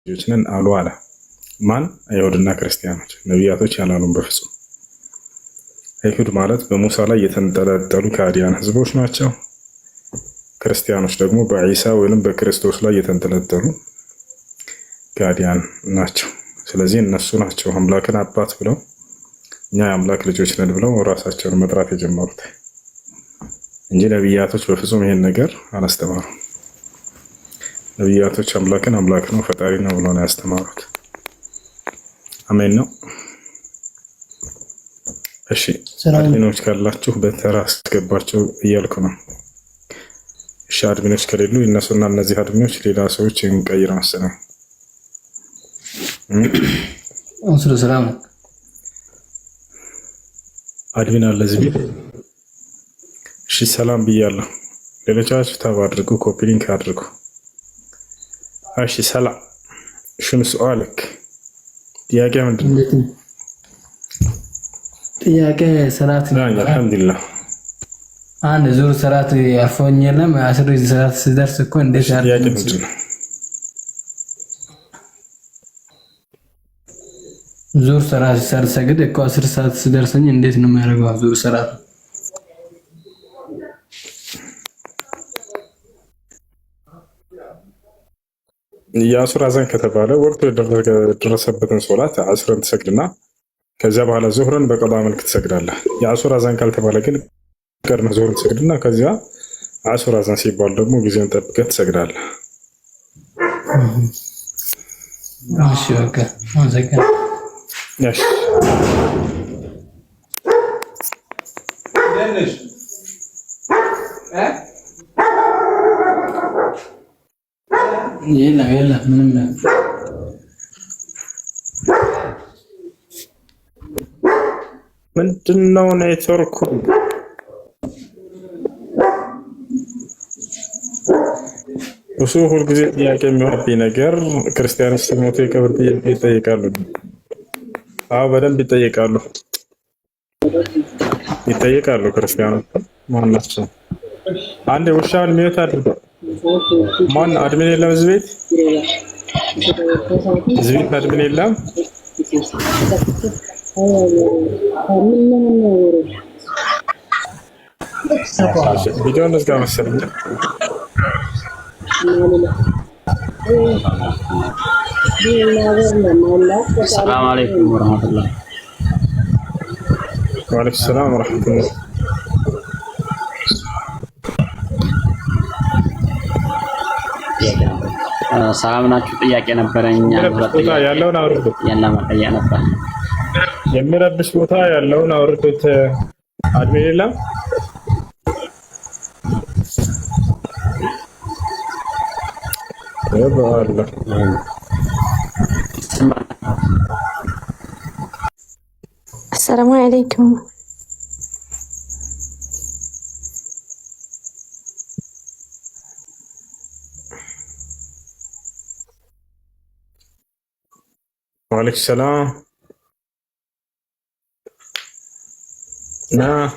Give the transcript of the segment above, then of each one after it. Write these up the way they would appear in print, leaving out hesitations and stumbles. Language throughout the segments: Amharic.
ልጆች ነን አሉ አለ። ማን? አይሁድና ክርስቲያኖች። ነቢያቶች ያላሉን በፍጹም። አይሁድ ማለት በሙሳ ላይ የተንጠለጠሉ ከሃዲያን ህዝቦች ናቸው። ክርስቲያኖች ደግሞ በዒሳ ወይም በክርስቶስ ላይ የተንጠለጠሉ ከሃዲያን ናቸው። ስለዚህ እነሱ ናቸው አምላክን አባት ብለው እኛ የአምላክ ልጆች ነን ብለው ራሳቸውን መጥራት የጀመሩት እንጂ ነቢያቶች በፍጹም ይሄን ነገር አላስተማሩም። ነቢያቶች አምላክን አምላክ ነው ፈጣሪ ነው ብለው ነው ያስተማሩት። አሜን ነው። እሺ አድሚኖች ካላችሁ በተራ አስገባቸው እያልኩ ነው። እሺ አድሚኖች ከሌሉ እነሱና እነዚህ አድሚኖች ሌላ ሰዎች እንቀይር መሰለኝ። አንሱር ሰላም አድሚን አለ እዚህ ቤት። እሺ ሰላም ብያለሁ። ሌሎቻችሁ ታብ አድርጉ፣ ኮፒ ሊንክ አድርጉ። እሺ ሰላም شنو سؤالك? ጥያቄ ምንድን ነው? ጥያቄ ሰላት ነው። አልሐምዱሊላህ አንድ ዙር ሰላት አልፎኝ የለም። አስር ሰላት ሲደርስ እኮ እንዴት ጥያቄ ምንድን ነው? ዙር ሰላት ሰግድ እኮ 10 ሰዓት ሲደርሰኝ እንዴት ነው የሚያደርገው? ዙር ሰላት የአሱር አዛን ከተባለ ወቅቱ የደረሰበትን ሶላት አስርን ትሰግድና ከዚያ በኋላ ዙህርን በቀዷ መልክ ትሰግዳለህ። የአሱር አዛን ካልተባለ ግን ቀድመህ ዙህርን ትሰግድና ከዚያ አሱር አዛን ሲባል ደግሞ ጊዜውን ጠብቀህ ትሰግዳለህ። እሺ በቃ ማዘጋ እሺ ደንሽ የለም ምንም ነው። ምንድነው ኔትወርኩ? እሱ ሁልጊዜ ጥያቄ የሚሆንብኝ ነገር ክርስቲያኖች ሲሞቱ የቀብር ጥያቄ ይጠይቃሉ። አዎ በደንብ ይጠይቃሉ ክርስቲያኖች። ማናቸው? አንዴ ውሻውን ሚዩት አድርገው። ማን አድሚን የለም እዚህ ቤት? እዚህ ቤት አድሚን የለም? ቪዲዮውን እዝጋ መሰለኝ። ሰላም አለይኩም ወራህመቱላህ። ወአለይኩም ሰላም ወራህመቱላህ። ሰላም ናችሁ? ጥያቄ ነበረኝ። ያለውን አውርዱት። መጠየቅ ነበር። የሚረብሽ ቦታ ያለውን አውርዱት። አድሚን የለም? السلام عليكم. وعليكم السلام. نعم.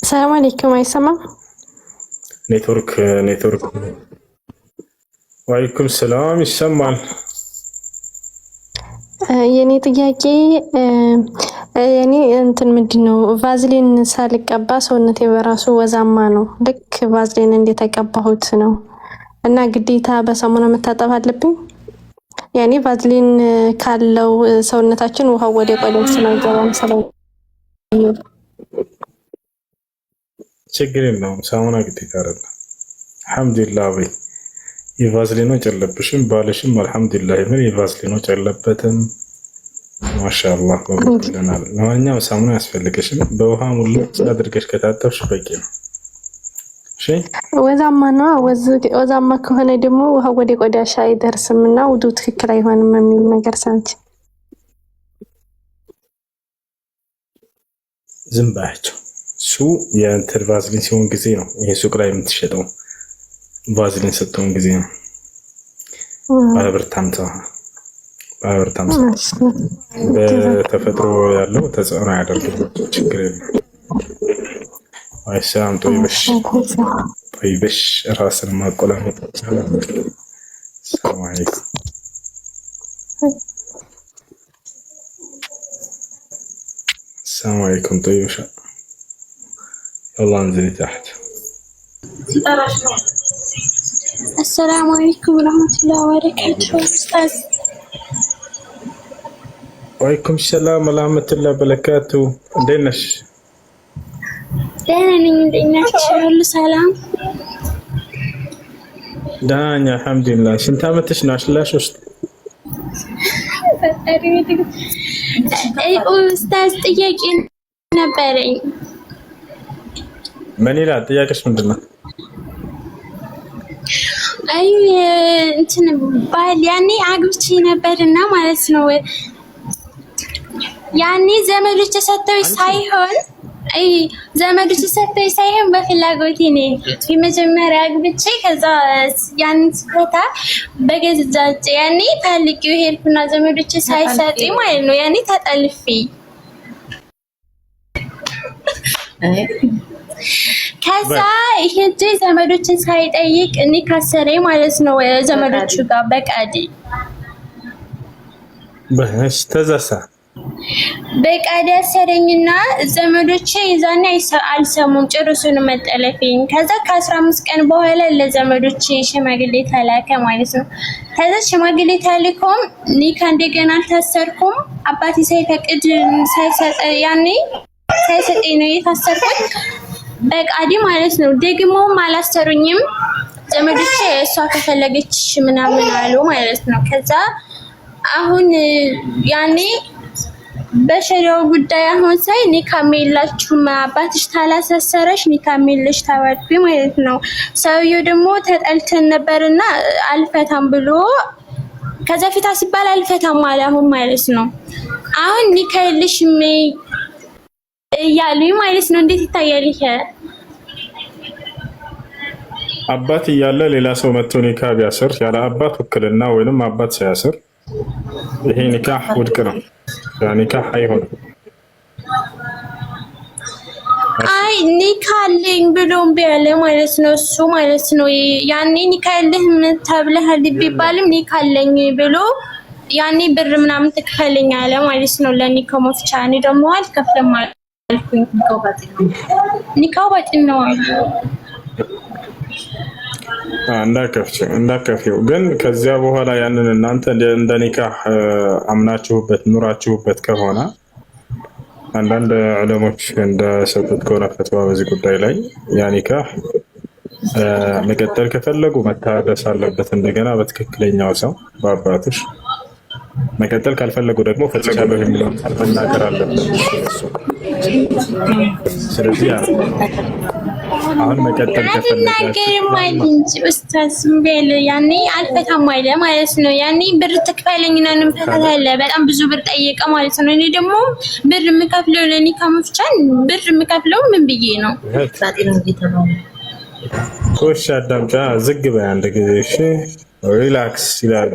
السلام عليكم. አይሰማም? ኔትወርክ ወአለይኩም ሰላም ይሰማል። የኔ ጥያቄ የኔ እንትን ምንድነው ቫዝሊን ሳልቀባ ሰውነቴ በራሱ ወዛማ ነው። ልክ ቫዝሊን እንደተቀባሁት ነው እና ግዴታ በሳሙና መታጠብ አለብኝ? ያኔ ቫዝሊን ካለው ሰውነታችን ውሃው ወደ ቆዳው ስለገባም ሰለው ችግር የለውም። ሳሙና ግዴታ አይደለም። አልሐምዱሊላህ ወይ የቫዝሊኖ ጨለብሽም ባለሽም አልሐምዱሊላህ ምን የቫዝሊኖ ጨለበትም ማሻአላህ ወብለናል። ለማንኛውም ሳሙና ያስፈልግሽም በውሃ ሙሉ አድርገሽ ከታጠብሽ በቂ ነው። እሺ ወዛማ ነው። ወዛማ ከሆነ ደግሞ ውሃ ወደ ቆዳሽ አይደርስምና ውዱ ትክክል አይሆንም የሚል ነገር ሰምቼ ዝም ባያቸው። እሱ የእንትን ቫዝሊን ሲሆን ጊዜ ነው። ይሄ ሱቅ ላይ የምትሸጠው ቫዝሊን ስትሆን ጊዜ ነው። ባለብርታምታ በተፈጥሮ ያለው ተጽዕኖ ያደርግበት ችግር የለም። አይሰማም። ጦይበሽ طيبش راسنا ما قولا السلام عليكم. السلام عليكم. طيبش يلا انزلي تحت. السلام عليكم ورحمة الله وبركاته أستاذ. وعليكم السلام ورحمة الله وبركاته. دينش دينا كل سلام. دانيا الحمد لله. شنت عملتش ناشلاش وسط أستاذ ጥያቄ ነበረኝ። ምን ይላል ጥያቄሽ ምንድነው? አይ እንትን ባል ያኔ አግብቼ ነበርና ማለት ነው። ያኔ ዘመዶች ተሰጥተው ሳይሆን ዘመዶች ተሰጥተው ሳይሆን በፍላጎቴ ነው የመጀመሪያ አግብቼ ከዛ ያን ስፈታ በገዛጭ ያኔ ፈልጌው ሄድኩና ዘመዶች ሳይሰጡኝ ማለት ነው። ያኔ ተጠልፌ ከዛ ይሄጄ ዘመዶችን ሳይጠይቅ እኔ ካሰረኝ ማለት ነው ዘመዶቹ ጋር በቃዲ ተዛሳ በቃዲ አሰረኝና ዘመዶቼ ይዛና አልሰሙም ጭርሱን መጠለፌን። ከዛ ከ15 ቀን በኋላ ለዘመዶቼ ሽማግሌ ተላከ ማለት ነው። ከዛ ሽማግሌ ተልኮም ኒካ እንደገና አልታሰርኩም። አባቴ ሳይፈቅድ ያኔ ሳይሰጠኝ ነው የታሰርኩት በቃዲ ማለት ነው። ደግሞም አላሰሩኝም ዘመዶቼ እሷ ከፈለገች ምናምን አሉ ማለት ነው። ከዛ አሁን ያኔ በሸሪዓው ጉዳይ አሁን ሳይ ኒካ የላችሁም አባትሽ ታላሳሰረሽ ኒካ የለሽ ተባልኩኝ ማለት ነው። ሰውየው ደግሞ ተጣልተን ነበርና አልፈታም ብሎ ከዛ ፊታ ሲባል አልፈታም አለ አሁን ማለት ነው። አሁን ኒካ የለሽም እያሉኝ ማለት ነው። እንዴት ይታያል ይሄ? አባት እያለ ሌላ ሰው መጥቶ ኒካ ቢያስር ያለ አባት ውክልና ወይንም አባት ሳያስር ይሄ ኒካህ ውድቅ ነው። ያ ኒካህ አይሆንም። አይ ኒካ አለኝ ብሎም ቢያለ ማለት ነው እሱ ማለት ነው። ያኔ ኒካ የለህም ተብለሃል ቢባልም ኒካ አለኝ ብሎ ያኔ ብር ምናምን ትከፍለኝ አለ ማለት ነው ለኒካው መፍቻ። እኔ ደግሞ አልከፍልም አልኩኝ። ኒካው ባጢል ነው አሉ። እንዳከፍው ግን ከዚያ በኋላ ያንን እናንተ እንደ ኒካህ አምናችሁበት ኑራችሁበት ከሆነ አንዳንድ ዑለሞች እንደሰጡት ከሆነ ፈትዋ በዚህ ጉዳይ ላይ ያ ኒካህ መቀጠል ከፈለጉ መታደስ አለበት እንደገና በትክክለኛው ሰው በአባትሽ። መቀጠል ካልፈለጉ ደግሞ ፈጽቻለሁ የሚለውን መናገር አለበት። ስለዚህ አሁን መቀጠል ከፈለጋችሁ ማይንጂ ኡስታዝ ቤል ያኔ አልፈታም አይለ ማለት ነው። ያኔ ብር ትክፈለኝና እንፈታታለን በጣም ብዙ ብር ጠየቀ ማለት ነው። እኔ ደግሞ ብር የምከፍለው ለኒካ መፍቻን ብር የምከፍለው ምን ብዬ ነው? ኮሽ አዳምጫ ዝግ በይ አንድ ጊዜ እሺ። ሪላክስ ይላል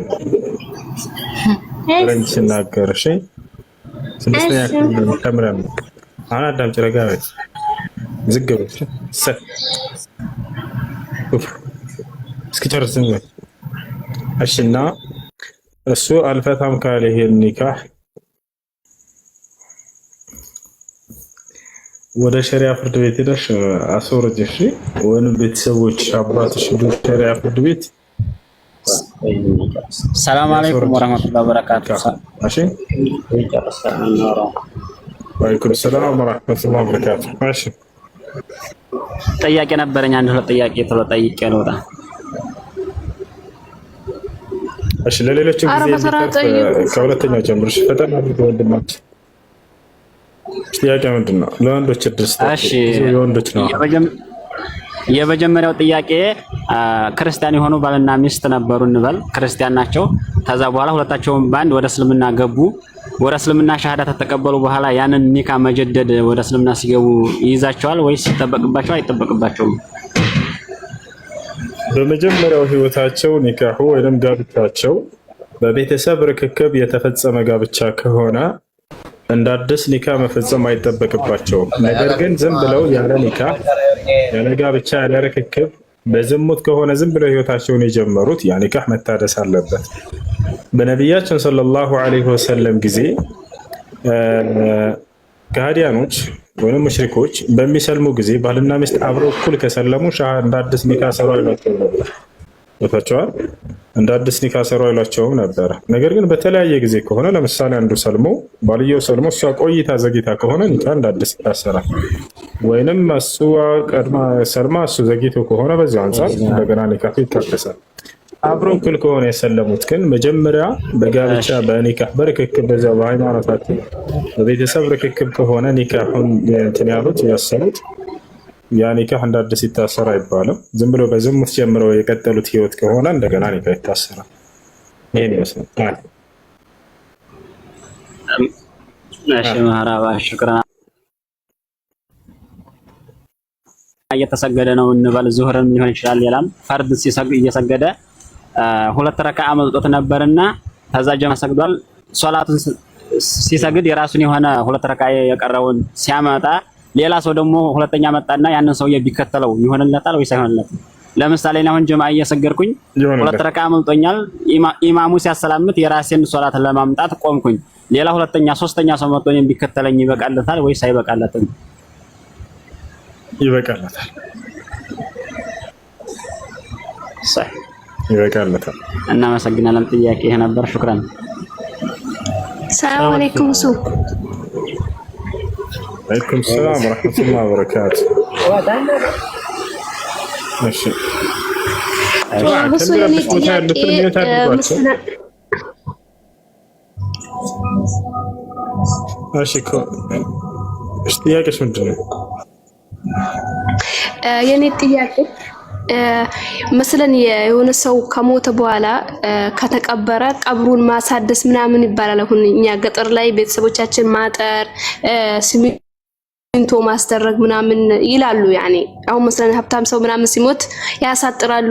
ረንች ሲናገር እሺ። ስድስተኛ ተምረን አሁን አዳምጪ ረጋ በይ ዝግ በይ እስኪ ጨርስ ዝም በይ እሺ። እና እሱ አልፈታም ካለ ይሄን ኒካህ ወደ ሸሪዓ ፍርድ ቤት ሄደሽ አስወርጅ እሺ። ወይንም ቤተሰቦች አባትሽ ሄዱ ሸሪዓ ፍርድ ቤት። ሰላም አለይኩም ወራህመቱላሂ ወበረካቱ። እሺ ወአለይኩም ሰላም ወራህመቱላሂ ወበረካቱ። እሺ ጥያቄ ነበረኝ አንድ ሁለት ጥያቄ ተጠይቄ ልወጣ። እሺ ለሌሎች ጊዜ ከሁለተኛው ጀምርሽ ፈጠን አድርገው ወንድማችን። ጥያቄ ምንድነው? ለወንዶች ድርስ እሺ የወንዶች ነው። የመጀመሪያው ጥያቄ ክርስቲያን የሆኑ ባልና ሚስት ነበሩ እንበል፣ ክርስቲያን ናቸው። ከዛ በኋላ ሁለታቸውም ባንድ ወደ እስልምና ገቡ። ወደ እስልምና ሻሃዳ ተቀበሉ። በኋላ ያንን ኒካ መጀደድ ወደ እስልምና ሲገቡ ይይዛቸዋል ወይስ ይጠበቅባቸዋል? አይጠበቅባቸውም? በመጀመሪያው ህይወታቸው ኒካሁ ወይንም ጋብቻቸው በቤተሰብ ርክክብ የተፈጸመ ጋብቻ ከሆነ እንደ አዲስ ኒካ መፈጸም አይጠበቅባቸውም። ነገር ግን ዝም ብለው ያለ ኒካ ያለ ጋብቻ ያለ ርክክብ በዝሙት ከሆነ ዝም ብለው ህይወታቸውን የጀመሩት ያ ኒካህ መታደስ አለበት። በነቢያችን ሰለላሁ ዐለይሂ ወሰለም ጊዜ ከሃዲያኖች ወይም ሙሽሪኮች በሚሰልሙ ጊዜ ባልና ሚስት አብረው እኩል ከሰለሙ እንደ አዲስ ኒካህ ሰሩ አይሏቸውም ነበር። ቦታቸዋል እንደ አዲስ ኒካህ ሰሩ አይሏቸውም ነበር። ነገር ግን በተለያየ ጊዜ ከሆነ ለምሳሌ አንዱ ሰልሞ ባልየው ሰልሞ እሷ ቆይታ ዘግይታ ከሆነ ኒካህ እንደ አዲስ ይታሰራል። ወይንም እሱ ቀድማ ሰልማ እሱ ዘግይቶ ከሆነ በዚያው አንፃር እንደገና ኒካህ ይታደሳል። አብረው እኩል ከሆነ የሰለሙት ግን መጀመሪያ በጋብቻ በኒካህ በርክክብ በዚያው በሃይማኖታቸው በቤተሰብ ርክክብ ከሆነ ኒካሁን እንትን ያሉት ያሰሉት ያ ኒካህ እንደ አዲስ ይታሰር አይባልም። ዝም ብሎ በዝሙት ጀምረው የቀጠሉት ህይወት ከሆነ እንደገና ኒካህ ይታሰራል። ይሄን ይመስላል። እሺ ማራባ ሽክራን። እየተሰገደ ነው እንበል ዙህርም ሊሆን ይችላል። ሌላም ፈርድ እየሰገደ ሁለት ረካዓ አመልጦት ነበርና ከዛ ጀማ ሰግዷል። ሶላቱን ሲሰግድ የራሱን የሆነ ሁለት ረካዓ የቀረውን ሲያመጣ ሌላ ሰው ደግሞ ሁለተኛ መጣና ያንን ሰውዬ ቢከተለው ይሆንለታል ወይስ አይሆንለትም? ለምሳሌ አሁን ጀማ እየሰገድኩኝ ሁለት ረካዓ አመልጦኛል። ኢማሙ ሲያሰላምት የራሴን ሶላት ለማምጣት ቆምኩኝ። ሌላ ሁለተኛ ሶስተኛ ሰው መጥቶ እኔን ቢከተለኝ ይበቃለታል ወይስ አይበቃለትም? ይበቃለታል። ይበቃለታል። እናመሰግናለን። ጥያቄ ይሄ ነበር። ሹክራን። ሰላም አለይኩም ሱ አለይኩም ሰላም ወራህመቱላሂ ወበረካቱ። እሺ ጥያቄሽ ምንድን ነው? የኔ ጥያቄ መስለን የሆነ ሰው ከሞተ በኋላ ከተቀበረ ቀብሩን ማሳደስ ምናምን ይባላል። አሁን እኛ ገጠር ላይ ቤተሰቦቻችን ማጠር ሲሚንቶ ማስደረግ ምናምን ይላሉ። ያኔ አሁን መስለን ሀብታም ሰው ምናምን ሲሞት ያሳጥራሉ፣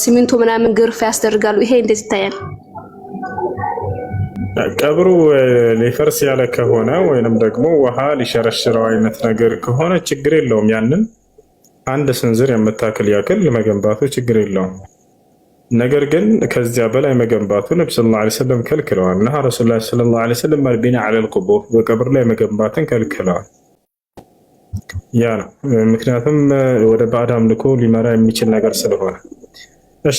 ሲሚንቶ ምናምን ግርፍ ያስደርጋሉ። ይሄ እንዴት ይታያል? ቀብሩ ሊፈርስ ያለ ከሆነ ወይንም ደግሞ ውሃ ሊሸረሽረው አይነት ነገር ከሆነ ችግር የለውም። ያንን አንድ ስንዝር የምታክል ያክል መገንባቱ ችግር የለውም። ነገር ግን ከዚያ በላይ መገንባቱ ነብዩ ሰለላሁ ዐለይሂ ወሰለም ከልክለዋል። ነሃ ረሱላህ ሰለላሁ ዐለይሂ ወሰለም አልቢና ዐለል ቁቡር በቀብር ላይ መገንባትን ከልክለዋል። ያ ነው ምክንያቱም ወደ ባዕድ አምልኮ ሊመራ የሚችል ነገር ስለሆነ። እሺ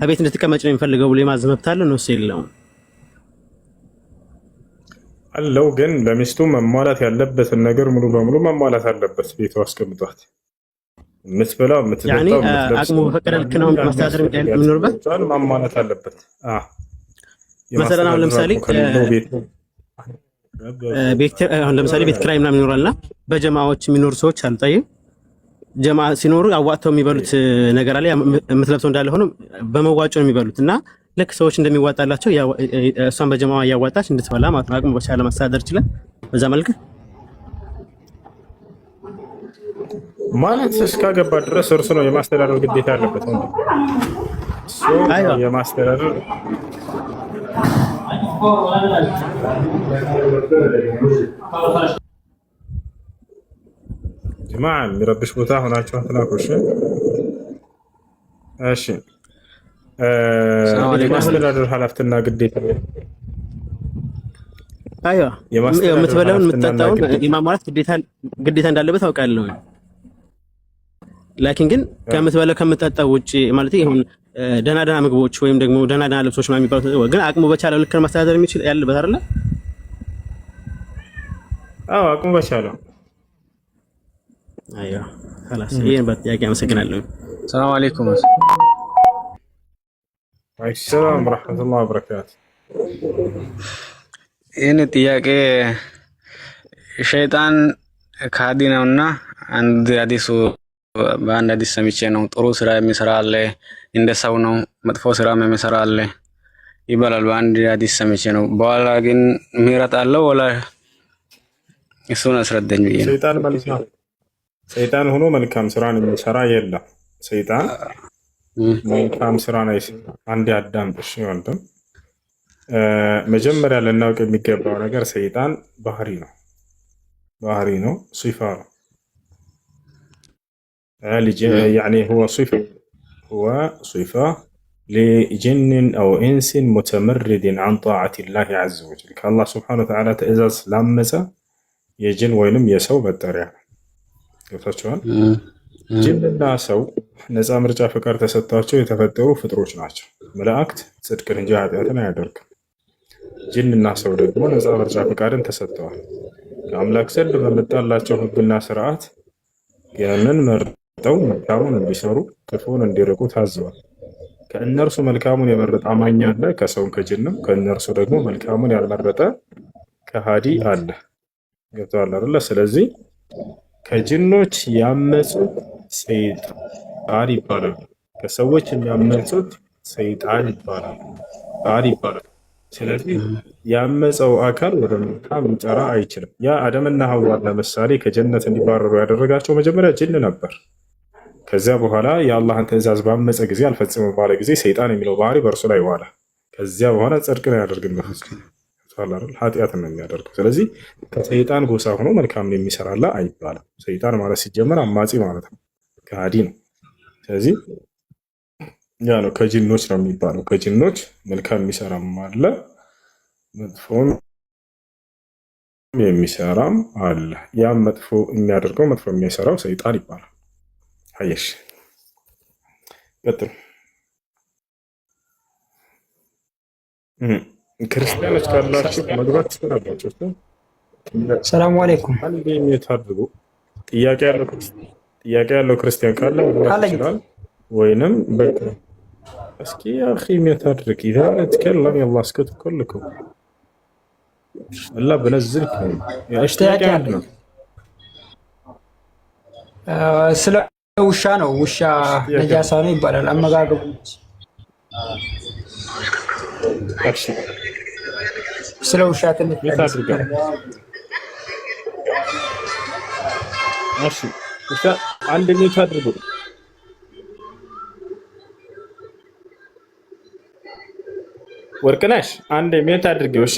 አቤት እንድትቀመጭ ነው የሚፈልገው ብሎ የማዘዝ መብት አለ ነው የለውም? አለው። ግን ለሚስቱ መሟላት ያለበትን ነገር ሙሉ በሙሉ መሟላት አለበት። ቤቷ አስቀምጧት የምትበላው የምትጠጣው አቅሙ በፈቀደ ልክ ነው ማስተዳደር የሚኖርበት ማሟላት አለበት። መሰለና አሁን ለምሳሌ ቤት ኪራይ ምናምን ይኖራልና በጀማዎች የሚኖሩ ሰዎች አሉ። ጠይቅ ጀማ ሲኖሩ አዋጥተው የሚበሉት ነገር አለ። የምትለብሰው እንዳለ ሆኖ በመዋጮ ነው የሚበሉት እና ልክ ሰዎች እንደሚዋጣላቸው እሷን በጀማዋ እያዋጣች እንድትበላ ማለት ነው። አቅሙ በቻለ ማስተዳደር ይችላል በዛ መልክ ማለት እስካገባ ድረስ እርሱ ነው የማስተዳደር ግዴታ ያለበት ነው። የማስተዳደር ጀማዓ የሚረብሽ ቦታ ሆናችሁ አትናኩሽ። እሺ የማስተዳደር ኃላፊነትና ግዴታ የምትበላውን የምትጠጣውን የማሟላት ግዴታ እንዳለበት አውቃለሁ። ላኪን ግን ከምትበላው ከምትጠጣው ውጪ ማለት ይሁን ደህና ምግቦች ወይም ደግሞ ደህና ልብሶች ማለት የሚባሉት ግን አቅሙ በቻለው ልክ ማስተዳደር የሚችል ያለበት አይደለ? አዎ አቅሙ በቻለው። አይዋ خلاص ይሄን በጥያቄ አመሰግናለሁ። ሰላም አለይኩም። ሰላም ወራህመቱላሂ ወበረካቱ። ይህን ጥያቄ ሸይጣን ካዲ ነውና አንድ ሐዲሱ በአንድ ሐዲስ ሰምቼ ነው። ጥሩ ስራ የሚሰራ አለ እንደ ሰው ነው፣ መጥፎ ስራ የሚሰራ አለ ይባላል። በአንድ ሐዲስ ሰምቼ ነው። በኋላ ግን ምህረት አለው ወላ እሱን አስረዳኝ ብዬ ነው። ሰይጣን ሆኖ መልካም ስራን የሚሰራ የለም። ሰይጣን መልካም ስራ ነው። አንድ አዳምጥሽ ወንድም፣ መጀመሪያ ልናውቅ የሚገባው ነገር ሰይጣን ባህሪ ነው፣ ሲፋ ነው። ያኒ هو صفة ሁወ ሲፋ ሊጅንን አው ኢንሲን ሙተመርድን አን ጣዓቲላሂ ዐዘ ወጀል ከአላህ ስብሓነሁ ወተዓላ ትእዛዝ ላመፀ የጅን ወይንም የሰው መጠሪያ ነው። ገብታችኋል? ጅንና ሰው ነፃ ምርጫ ፈቃድ ተሰጥቷቸው የተፈጠሩ ፍጥሮች ናቸው። መላእክት ጽድቅን እንጂ ኃጢአትን አያደርግም። ጅንና ሰው ደግሞ ነፃ ምርጫ ፈቃድን ተሰጥተዋል። ከአምላክ ዘንድ በመጣላቸው ሕግና ስርዓት ያንን መርጠው መልካሙን እንዲሰሩ ክፉን እንዲርቁ ታዘዋል። ከእነርሱ መልካሙን የመረጠ አማኝ አለ ከሰውም ከጅንም። ከእነርሱ ደግሞ መልካሙን ያልመረጠ ከሃዲ አለ። ገብተዋል አይደለ? ስለዚህ ከጅኖች ያመፁት ሰይጣን ይባላል። ከሰዎች የሚያመፁት ሰይጣን ይባላል። ስለዚህ ያመፀው አካል ወደ መልካም ሊጠራ አይችልም። ያ አደምና ሐዋን ለምሳሌ ከጀነት እንዲባረሩ ያደረጋቸው መጀመሪያ ጅን ነበር። ከዚያ በኋላ የአላህን ትእዛዝ ባመፀ ጊዜ አልፈጽምም ባለ ጊዜ ሰይጣን የሚለው ባህሪ በእርሱ ላይ ዋለ። ከዚያ በኋላ ጽድቅን አያደርግም፣ ኃጢአትን ነው የሚያደርገው። ስለዚህ ከሰይጣን ጎሳ ሆኖ መልካምን የሚሰራላ አይባልም። ሰይጣን ማለት ሲጀመር አማጺ ማለት ነው፣ ከሃዲ ነው። ስለዚህ ያ ነው ከጅኖች ነው የሚባለው። ከጅኖች መልካም የሚሰራም አለ፣ መጥፎም የሚሰራም አለ። ያም መጥፎ የሚያደርገው መጥፎ የሚሰራው ሰይጣን ይባላል። አየሽ፣ ቀጥል። ክርስቲያኖች ካላችሁ መግባት ትችላላችሁ። ሰላም አለይኩም። አንዴ የታድጉ ጥያቄ ያለው ክርስቲያን ካለ መግባት ይችላል። ወይንም በቃ እስኪ ያ አኺ የታድርግ ኢዛ ተከለም يلا اسكت كلكم الله بنزلكم يا اشتياق عندنا ስለ ውሻ ነው። ውሻ ነጃሳ ነው ይባላል አመጋገቡ። እሺ ስለ ውሻ ትንሽ የታድርጋል። እሺ ውሻ አንደኛ የታድርጉ ወርቅነሽ አንድ ሜት አድርጊው። እሺ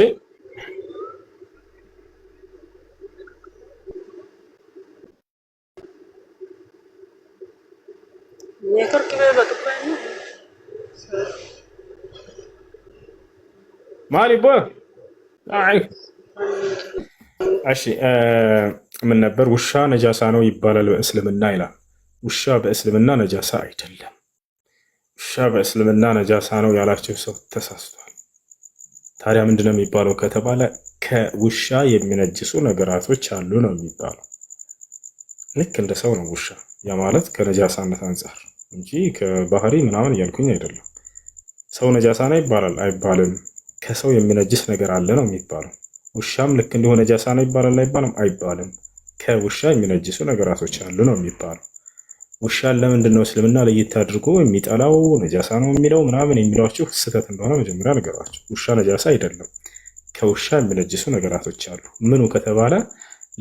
ማሊ ቦ አይ እሺ ምን ነበር? ውሻ ነጃሳ ነው ይባላል በእስልምና ይላል። ውሻ በእስልምና ነጃሳ አይደለም። ውሻ በእስልምና ነጃሳ ነው ያላቸው ሰው ተሳስቷል። ታዲያ ምንድነው የሚባለው ከተባለ ከውሻ የሚነጅሱ ነገራቶች አሉ ነው የሚባለው። ልክ እንደ ሰው ነው ውሻ። ያ ማለት ከነጃሳነት አንጻር እንጂ ከባህሪ ምናምን እያልኩኝ አይደለም። ሰው ነጃሳ ነው ይባላል አይባልም። ከሰው የሚነጅስ ነገር አለ ነው የሚባለው። ውሻም ልክ እንዲሁ ነጃሳ ነው ይባላል አይባልም? አይባልም። ከውሻ የሚነጅሱ ነገራቶች አሉ ነው የሚባለው። ውሻን ለምንድን ነው እስልምና ለየት አድርጎ የሚጠላው ነጃሳ ነው የሚለው ምናምን የሚሏችሁ ስህተት እንደሆነ መጀመሪያ ነገራችሁ። ውሻ ነጃሳ አይደለም። ከውሻ የሚነጅሱ ነገራቶች አሉ። ምኑ ከተባለ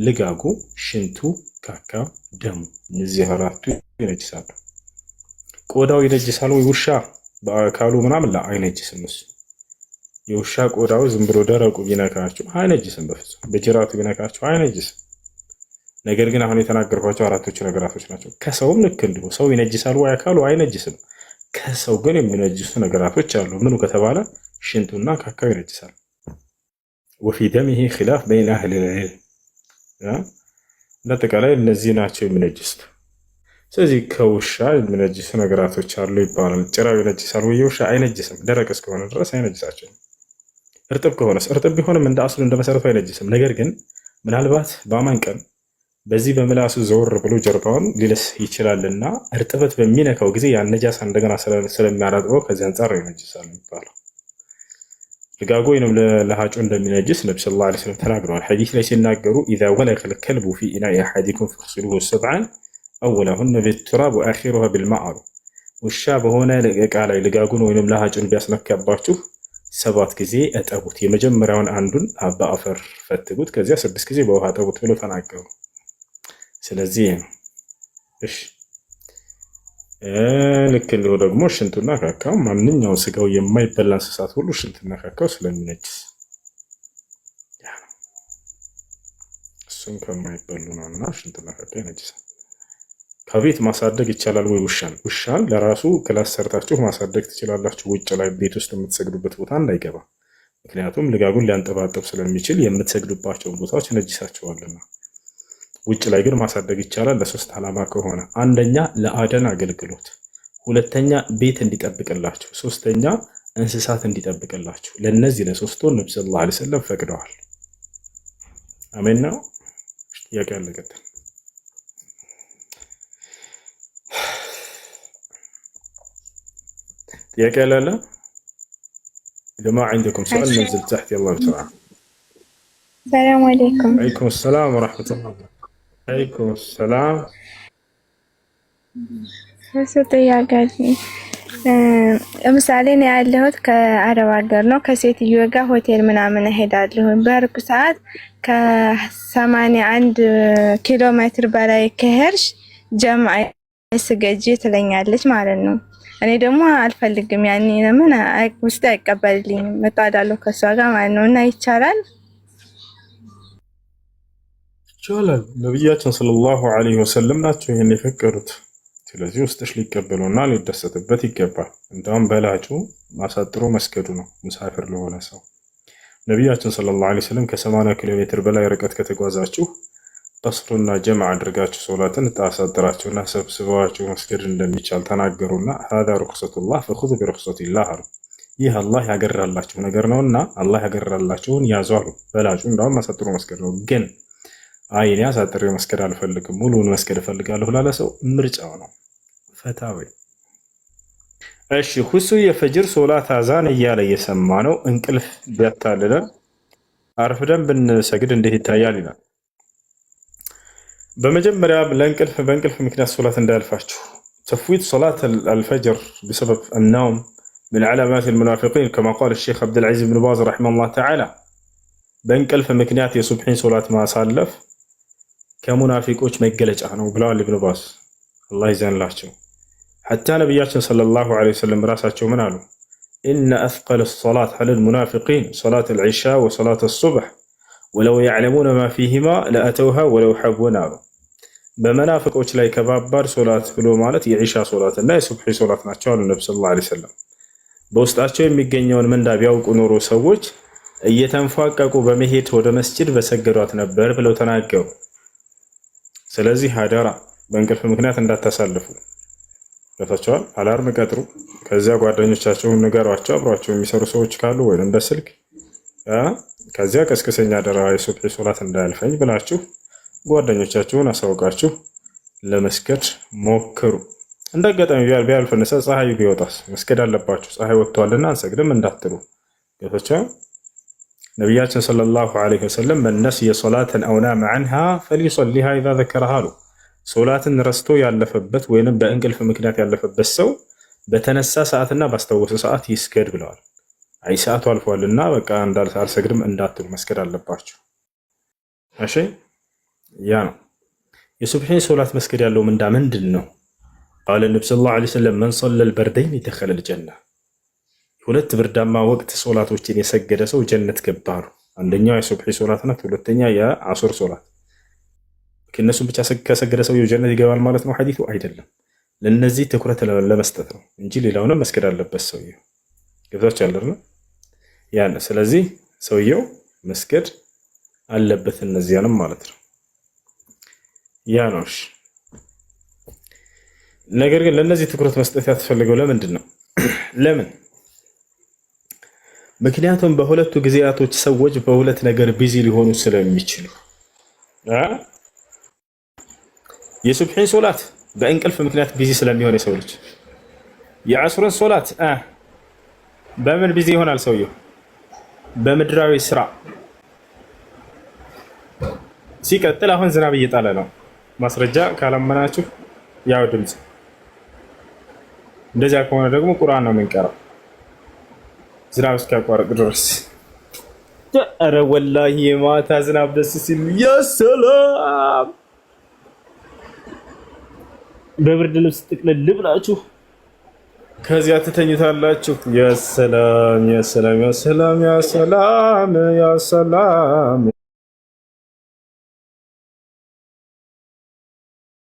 ልጋጉ፣ ሽንቱ፣ ካካው፣ ደሙ፣ እነዚህ አራቱ ይነጅሳሉ። ቆዳው ይነጅሳል ወይ ውሻ በአካሉ ምናምን? አይነጅስም። እሱ የውሻ ቆዳው ዝም ብሎ ደረቁ ቢነካችሁ አይነጅስም። በፍጹም በጅራቱ ቢነካችሁ አይነጅስም። ነገር ግን አሁን የተናገርኳቸው አራቶቹ ነገራቶች ናቸው። ከሰውም ልክ እንዲሁ ሰው ይነጅሳል ወይ አካሉ? አይነጅስም። ከሰው ግን የሚነጅሱ ነገራቶች አሉ። ምኑ ከተባለ ሽንቱና ካካው ይነጅሳል። ወፊ ደሚሂ ኺላፍ በይነ አህሊ ልዕልም። በአጠቃላይ እነዚህ ናቸው የሚነጅሱት። ስለዚህ ከውሻ የሚነጅሱ ነገራቶች አሉ ይባላል። ጭራው ይነጅሳል ወይ? የውሻ አይነጅስም። ደረቅ እስከሆነ ድረስ አይነጅሳቸውም። እርጥብ ከሆነስ? እርጥብ ቢሆንም እንደ አስሉ እንደ መሰረቱ አይነጅስም። ነገር ግን ምናልባት በአማን ቀን በዚህ በምላሱ ዘወር ብሎ ጀርባውን ሊልስ ይችላልና እርጥበት በሚነካው ጊዜ ያን ነጃሳ እንደገና ስለሚያራጥበው ከዚህ አንጻር ይነጅሳል የሚባለው። ልጋጎ ወይንም ለሃጩ እንደሚነጅስ ነብዩ ሰለላሁ ዐለይሂ ወሰለም ተናግረዋል። ሐዲስ ላይ ሲናገሩ ኢዛ ወለገ الكلب في إناء أحدكم فاغسلوه سبعا أولهن بالتراب وآخرها بالماء። ውሻ በሆነ ዕቃ ላይ ልጋጉን ወይንም ለሃጩን ቢያስነካባችሁ 7 ጊዜ እጠቡት። የመጀመሪያውን አንዱን በአፈር ፈትጉት፣ ከዚያ 6 ጊዜ በውሃ እጠቡት ብሎ ተናገሩ። ስለዚህ እሺ ልክ እንዲሁ ደግሞ ሽንቱና ካካው ማንኛው ስጋው የማይበላ እንስሳት ሁሉ ሽንቱና ካካው ስለሚነጅስ እሱም ከማይበሉ ነውና ሽንቱና ካካው ይነጅሳል። ከቤት ማሳደግ ይቻላል ወይ? ውሻን ለራሱ ክላስ ሰርታችሁ ማሳደግ ትችላላችሁ። ውጭ ላይ ቤት ውስጥ የምትሰግዱበት ቦታ እንዳይገባ፣ ምክንያቱም ልጋጉን ሊያንጠባጠብ ስለሚችል የምትሰግዱባቸውን ቦታዎች ነጅሳቸዋልና። ውጭ ላይ ግን ማሳደግ ይቻላል ለሶስት ዓላማ ከሆነ፣ አንደኛ ለአደን አገልግሎት፣ ሁለተኛ ቤት እንዲጠብቅላችሁ፣ ሶስተኛ እንስሳት እንዲጠብቅላችሁ። ለነዚህ ለሶስቱ ነብዩ ሰለላሁ ዐለይሂ ወሰለም ፈቅደዋል። አሜን ነው። ጥያቄ አለ? ቀጥል። ጥያቄ አለ? جماعة عندكم سؤال نزل تحت يلا بسرعة. السلام عليكم. عليكم السلام ورحمة الله. عليكم السلام. እሱ ጥያቄ ለምሳሌ ነው ያለሁት ከአረብ ሀገር ነው። ከሴትዮ ጋር ሆቴል ምናምን እሄዳለሁ። በርኩ ሰዓት ከ81 ኪሎ ሜትር በላይ ከሄድሽ ጀምዓ ስገጂ ትለኛለች ማለት ነው። እኔ ደግሞ አልፈልግም። ያኔ ለምን ውስጥ አይቀበልልኝም። መጣዳለሁ ከሷ ጋር ማለት ነው። እና ይቻላል? ይቻላል። ነብያችን ሰለላሁ ዐለይሂ ወሰለም ናቸው ይሄን የፈቀዱት። ስለዚህ ውስጥሽ ሊቀበሉና ሊደሰትበት ይገባል። እንደውም በላጩ ማሳጥሮ መስገዱ ነው ሙሳፊር ለሆነ ሰው። ነብያችን ሰለላሁ ዐለይሂ ወሰለም ከ80 ኪሎ ሜትር በላይ ርቀት ከተጓዛችሁ ቀስሩና ጀምዕ አድርጋችሁ ሶላትን ታሳጥራችሁና ሰብስባችሁ መስገድ እንደሚቻል ተናገሩና هذا رخصة الله فخذوا برخصة الله አሉ። ይህ አላህ ያገራላችሁ ነገር ነውና አላህ ያገራላችሁን ያዙ አሉ። በላጩ እንደውም ማሳጥሮ መስገድ ነው። ግን እኔ አሳጥሬ መስገድ አልፈልግም ሙሉውን መስገድ እፈልጋለሁ ላለ ሰው ምርጫው ነው። ፈታዊ እሺ። ሁሱ የፈጅር ሶላት አዛን እያለ እየሰማ ነው። እንቅልፍ ቢያታልለን አርፍደን ብንሰግድ እንዴት ይታያል ይላል። በመጀመሪያ በእንቅልፍ ምክንያት ሶላት እንዳያልፋችሁ ተፍዊት ሶላት አልፈጅር بسبب النوم من علامات المنافقين كما قال الشيخ عبد العزيز بن باز رحمه الله تعالى በእንቅልፍ ምክንያት የሱብሒን ሶላት ማሳለፍ ከሙናፊቆች መገለጫ ነው ብለዋል ኢብኑ ባዝ አላህ ይዘንላቸው። ሐታ ነብያችን ሰለላሁ ዐለይሂ ወሰለም ራሳቸው ምን አሉ? إن أثقل الصلاة على المنافقين صلاة العشاء وصلاة الصبح ولو يعلمون ما فيهما لأتوها ولو حبوا نارا. በመናፍቆች ላይ ከባባድ ሶላት ብሎ ማለት የዒሻ ሶላት እና የሱብሒ ሶላት ናቸው አሉ ነብዩ ሰለላሁ ዐለይሂ ወሰለም። በውስጣቸው የሚገኘውን ምንዳ ቢያውቁ ኖሮ ሰዎች እየተንፏቀቁ በመሄድ ወደ መስጂድ በሰገዷት ነበር ብለው ተናገሩ። ስለዚህ አደራ በእንቅልፍ ምክንያት እንዳታሳልፉ። ገብታችኋል? አላርም ቀጥሩ። ከዚያ ጓደኞቻቸውን ንገሯቸው፣ አብሯቸው የሚሰሩ ሰዎች ካሉ ወይም በስልክ ከዚያ ቀስቅሰኛ አደራ የሱብሒ ሶላት እንዳያልፈኝ ብላችሁ ጓደኞቻችሁን አሳውቃችሁ ለመስገድ ሞክሩ። እንደገጠም ቢያልፈንሰ ፀሐይ ቢወጣስ መስገድ አለባችሁ። ፀሐይ ወጥቷልና አንሰግድም እንዳትሉ። ገብታችኋል? ነቢያችን ሰለላሁ ዐለይሂ ወሰለም መን ነሲየ ሶላተን አው ናመ ዐንሃ ፈሊሰሊሃ ኢዛ ዘከረሃ አሉ። ሶላትን ረስቶ ያለፈበት ወይንም በእንቅልፍ ምክንያት ያለፈበት ሰው በተነሳ ሰዓትና ባስታወሰ ሰዓት ይስገድ ብለዋል። አይ ሰዓቱ አልፏልና በቃ አልሰግድም እንዳትሉ መስገድ አለባችሁ። እሺ፣ ያ ነው የሱብሒን ሶላት መስገድ ያለው ምንዳ ምንድን ነው? ቃለ ነብዩ ሰለላሁ ዐለይሂ ወሰለም መን ሰለል በርደይን ደኸለል ጀና። ሁለት ብርዳማ ወቅት ሶላቶችን የሰገደ ሰው ጀነት ገባ ነው። አንደኛው የሱብሒ ሶላት ናት፣ ሁለተኛ የአሱር ሶላት። ከነሱም ብቻ ከሰገደ ሰው ጀነት ይገባል ማለት ነው ሐዲሱ አይደለም። ለነዚህ ትኩረት ለመስጠት ነው እንጂ ሌላውንም መስገድ አለበት ሰውየው። ገብታችሁ አይደል? ያን ስለዚህ ሰውየው መስገድ አለበት እነዚያንም ማለት ነው። ያ ነው። ነገር ግን ለነዚህ ትኩረት መስጠት ያስፈልገው ለምንድን ነው? ለምን? ምክንያቱም በሁለቱ ጊዜያቶች ሰዎች በሁለት ነገር ቢዚ ሊሆኑ ስለሚችሉ የሱብሒን ሶላት በእንቅልፍ ምክንያት ቢዚ ስለሚሆን የሰው ልጅ የዐሱርን ሶላት በምን ቢዚ ይሆናል ሰውየው? በምድራዊ ስራ። ሲቀጥል አሁን ዝናብ እየጣለ ነው። ማስረጃ ካላመናችሁ ያው ድምፅ። እንደዚያ ከሆነ ደግሞ ቁርአን ነው የምንቀራው ዝናብ እስኪያቋርጥ ድረስ። ኧረ ወላሂ የማታ ዝናብ ደስ ሲል ያ ሰላም! በብርድ ልብስ ጥቅልል ብላችሁ ከዚያ ትተኝታላችሁ። ያ ሰላም ያ ሰላም ያ ሰላም ያ ሰላም ያ ሰላም